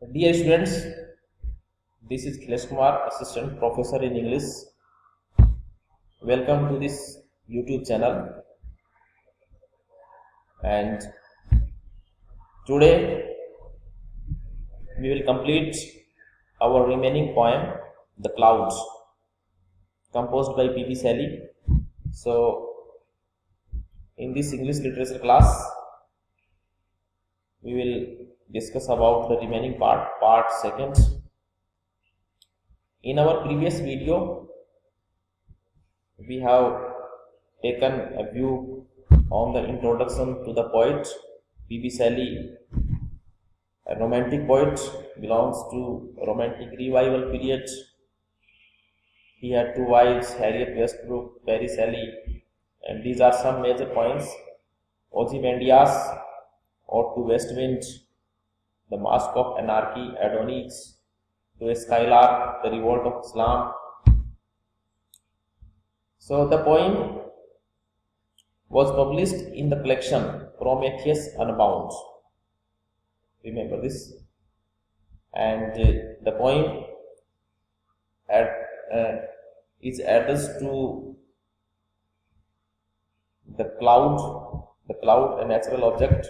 Dear students, this is Khilesh Kumar, Assistant Professor in English. Welcome to this YouTube channel. And today we will complete our remaining poem, The Clouds, composed by P.B. Shelly. So, in this English literature class, we will discuss about the remaining part second. In our previous video, we have taken a view on the introduction to the poet P.B. Shelly, a romantic poet, belongs to romantic revival period. He had two wives, Harriet Westbrook, Mary Shelley, and these are some major points. Ozymandias, or to West Wind, The Mask of Anarchy, Adonis, to a Skylark, The Revolt of Islam. So the poem was published in the collection Prometheus Unbound. Remember this. And the poem is addressed to the cloud, a natural object.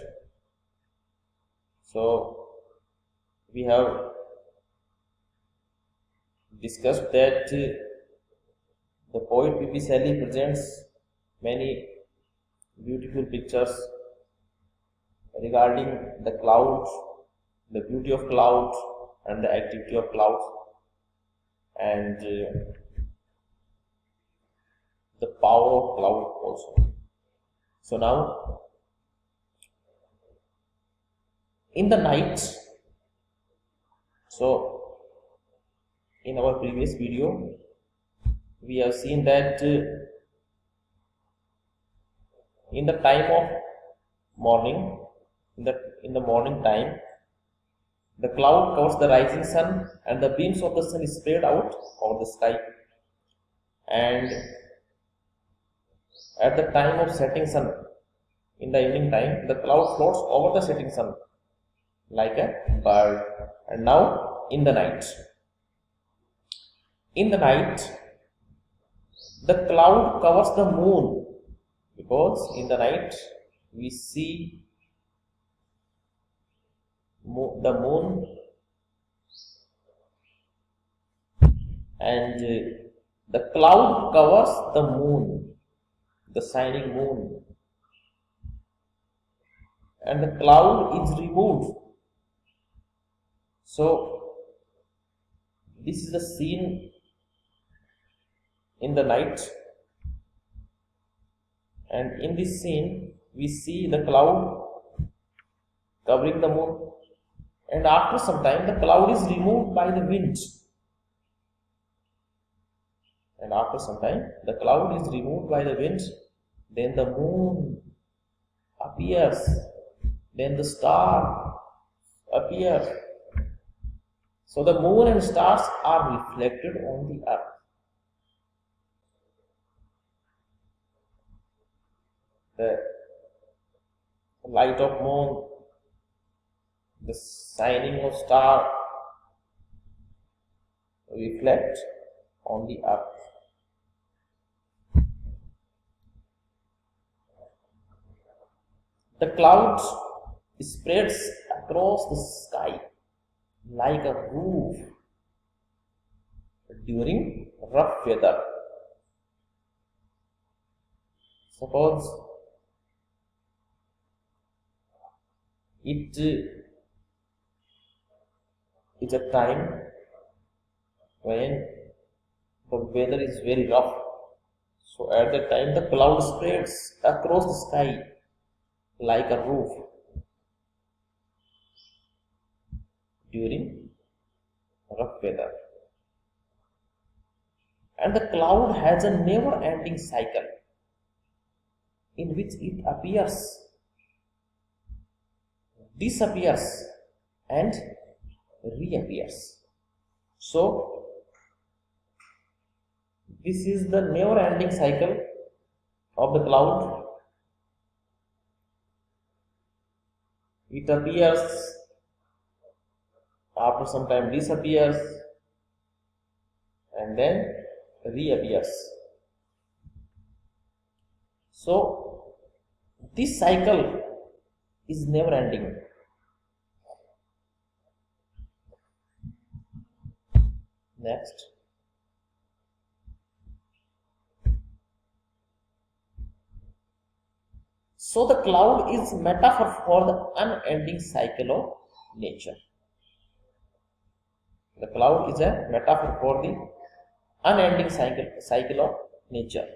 So we have discussed that the poet P.B. Shelly presents many beautiful pictures regarding the clouds, the beauty of clouds, and the activity of clouds, and the power of cloud also. So now, in the night, so in our previous video, we have seen that in the time of morning, in the morning time, the cloud covers the rising sun and the beams of the sun is spread out over the sky. And at the time of setting sun, in the evening time, the cloud floats over the setting sun like a bird. And now in the night, the cloud covers the moon, because in the night we see the moon, and the cloud covers the moon, the shining moon, and the cloud is removed. So this is the scene in the night, and in this scene we see the cloud covering the moon, and after some time the cloud is removed by the wind, and after some time the cloud is removed by the wind, then the moon appears, then the star appears. So the moon and stars are reflected on the earth. The light of moon, the shining of star reflect on the earth. The clouds spreads across the sky like a roof during rough weather. Suppose it is a time when the weather is very rough. So at that time the cloud spreads across the sky like a roof during rough weather. And the cloud has a never-ending cycle in which it appears, disappears, and reappears. So this is the never-ending cycle of the cloud. It appears after some time disappears, and then reappears. So this cycle is never ending. Next. So the cloud is metaphor for the unending cycle of nature. The cloud is a metaphor for the unending cycle of nature.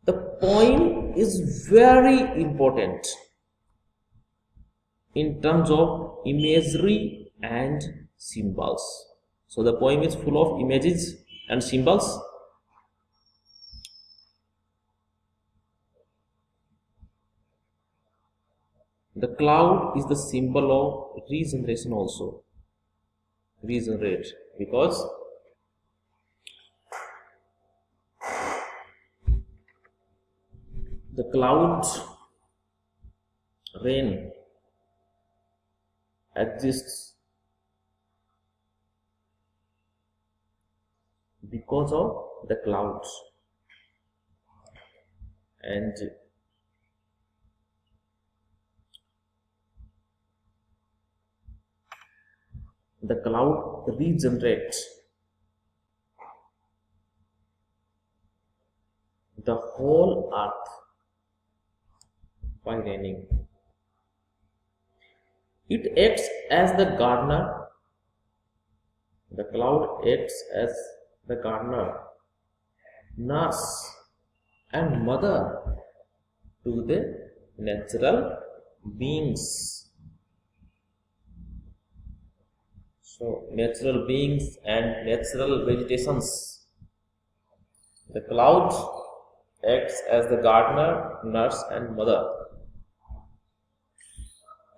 The poem is very important in terms of imagery and symbols. So the poem is full of images and symbols. The cloud is the symbol of regeneration also. Regenerate, because the cloud rain exists because of the clouds, and the cloud regenerates the whole earth by raining. It acts as the gardener. The cloud acts as the gardener, nurse, and mother to the natural beings. So, natural beings and natural vegetations. The cloud acts as the gardener, nurse, and mother.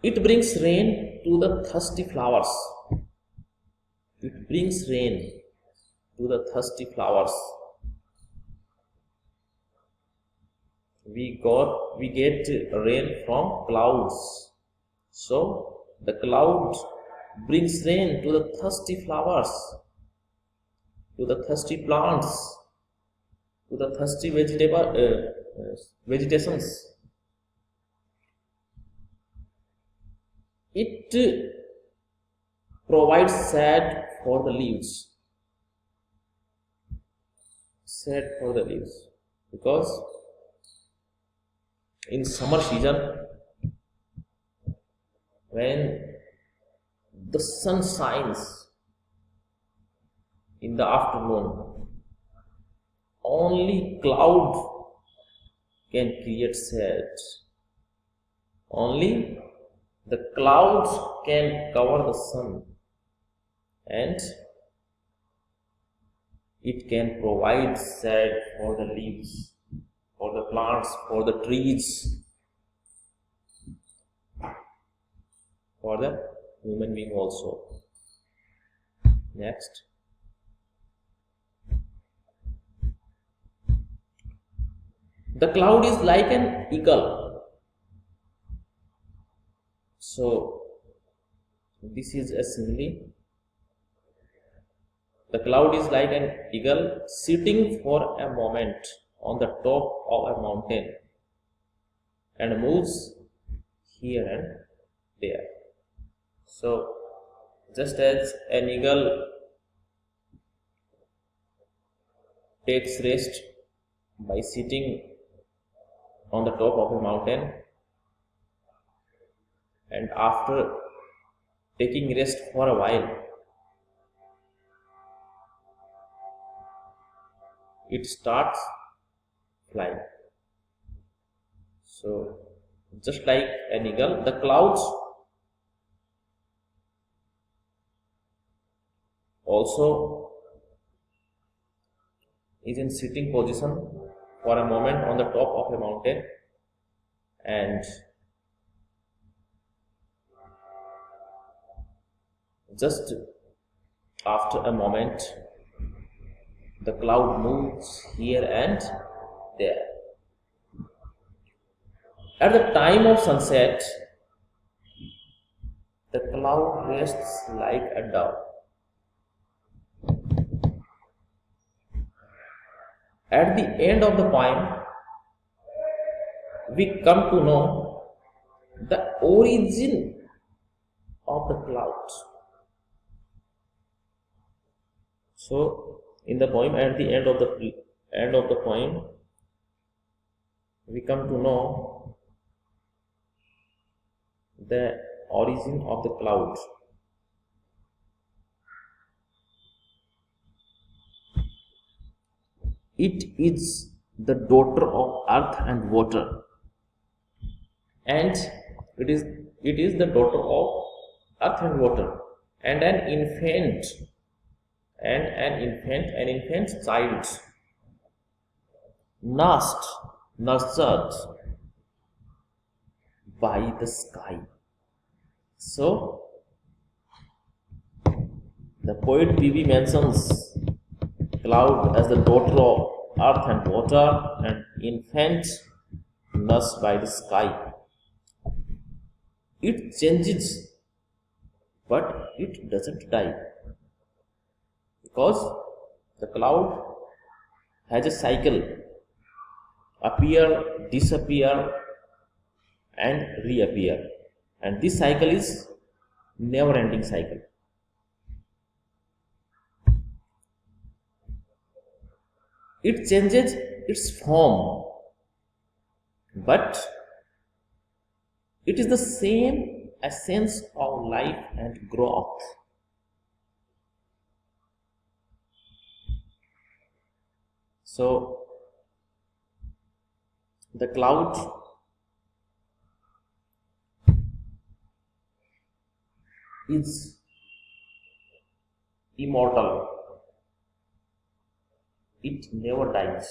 It brings rain to the thirsty flowers. It brings rain to the thirsty flowers. We get rain from clouds. So the cloud brings rain to the thirsty flowers, to the thirsty plants, to the thirsty vegetations. It provides shade for the leaves. Shade for the leaves, because in summer season, when the sun shines in the afternoon, only cloud can create shade. Only the clouds can cover the sun, and it can provide shade for the leaves, for the plants, for the trees, for the human being also. Next. The cloud is like an eagle. So this is a simile. The cloud is like an eagle sitting for a moment on the top of a mountain and moves here and there. So just as an eagle takes rest by sitting on the top of a mountain, and after taking rest for a while, it starts flying. So just like an eagle, the clouds also is in sitting position for a moment on the top of a mountain, and just after a moment the cloud moves here and there. At the time of sunset, The cloud rests like a dove. At the end of the poem, we come to know the origin of the clouds. So, in the poem, at the end of the poem, we come to know the origin of the clouds. It is the daughter of earth and water, and it is the daughter of earth and water, and an infant child nurtured by the sky. So the poet BB mentions cloud as the daughter of earth and water and infant nursed by the sky. It changes, but it doesn't die, because the cloud has a cycle: appear, disappear, and reappear. And this cycle is never ending cycle. It changes its form, but it is the same essence of life and growth. So the cloud is immortal. It never dies.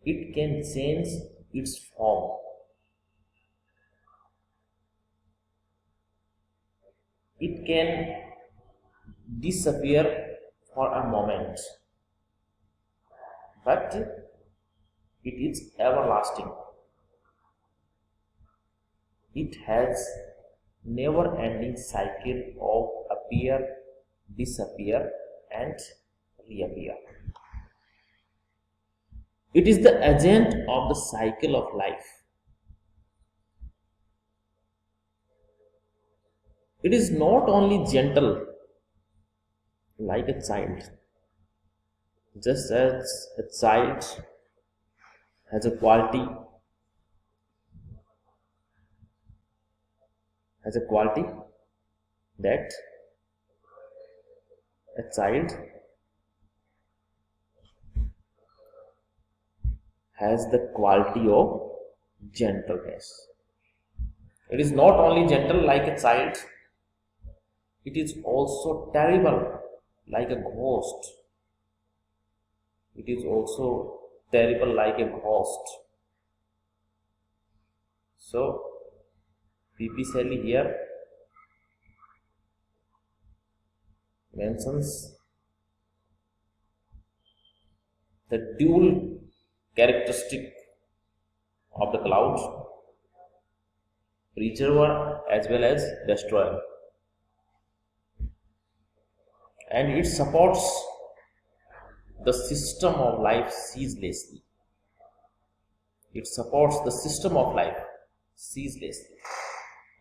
It can change its form. It can disappear for a moment, but it is everlasting. It has never ending cycle of appear, disappear, and reappear. It is the agent of the cycle of life. It is not only gentle like a child, just as a child has a quality that a child has the quality of gentleness. It is not only gentle like a child, it is also terrible like a ghost. It is also terrible like a ghost. So, P.P. Shelly here mentions the dual characteristic of the cloud: preserver as well as destroyer, and it supports the system of life ceaselessly. It supports the system of life ceaselessly,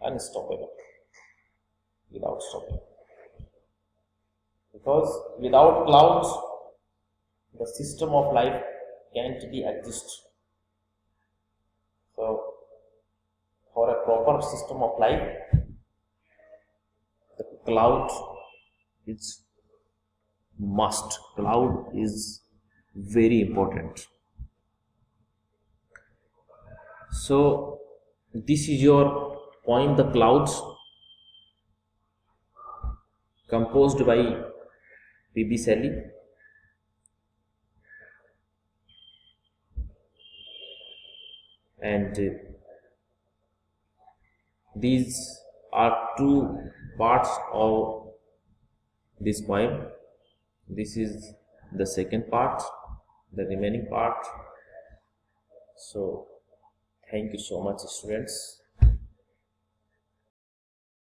unstoppable, without stopping. Because without clouds, the system of life can't be exist. So, for a proper system of life, the cloud is must. Cloud is very important. So, this is your poem, The Clouds, composed by P.B. Shelly. And these are two parts of this poem. This is the second part, the remaining part. So, thank you so much, students.